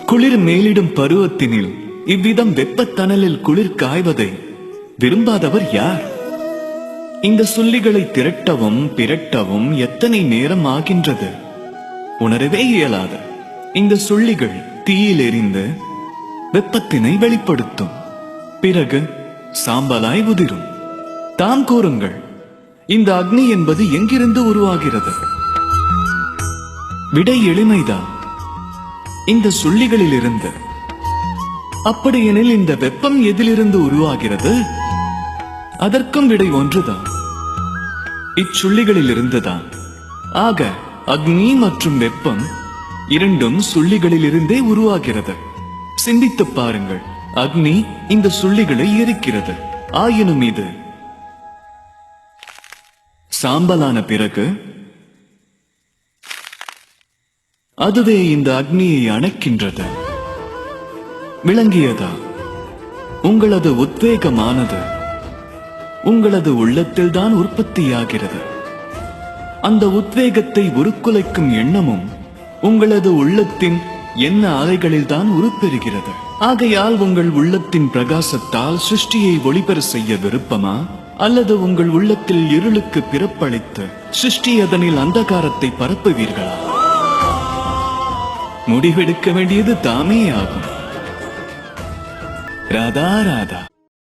குளிர் மேலிடும் பருவத்தினில் இவ்விதம் வெப்பத்தணலில் குளிர் காய்வதை விரும்பாதவர் யார்? இந்த சுள்ளிகளை திரட்டவும் பிரட்டவும் எத்தனை நேரம் ஆகின்றது உணரவே இயலாது. இந்த சுள்ளிகள் தீயில் எரிந்து வெப்பத்தினை வெளிப்படுத்தும். பிறகு சாம்பலாய் உதிரும். தாம் கூறுங்கள், இந்த அக்னி என்பது எங்கிருந்து உருவாகிறது? விடை எளிமைதான், இந்த சுள்ளிகளில் இருந்து. அப்படியெனில் இந்த வெப்பம் எதிலிருந்து உருவாகிறது? அதற்கும் விடை ஒன்றுதான், இச்சுள்ளிகளில் இருந்துதான். ஆக அக்னி மற்றும் வெப்பம் இரண்டும் சுள்ளிகளில் இருந்தே உருவாகிறது. சிந்தித்துப் பாருங்கள். அக்னி இந்த சுள்ளிகளை எரிக்கிறது. ஆயினும் இது சாம்பலான பிறகு அதுவே இந்த அக்னியை அணைக்கின்றது. விளங்கியதா? உங்களது உத்வேகமானது உங்களது உள்ளத்தில் தான் உற்பத்தியாகிறது. அந்த உத்வேகத்தை உருக்குலைக்கும் எண்ணமும் உங்களது உள்ளத்தின் எண்ண அலைகளில் தான் உருப்பெறுகிறது. ஆகையால் உங்கள் உள்ளத்தின் பிரகாசத்தால் சிருஷ்டியை ஒளிபெற செய்ய விருப்பமா, அல்லது உங்கள் உள்ளத்தில் இருளுக்கு பிறப்பளித்து சிருஷ்டி அதனில் அந்தகாரத்தை பரப்புவீர்களா? முடிவெடுக்க வேண்டியது தாமே ஆகும். ராதா ராதா.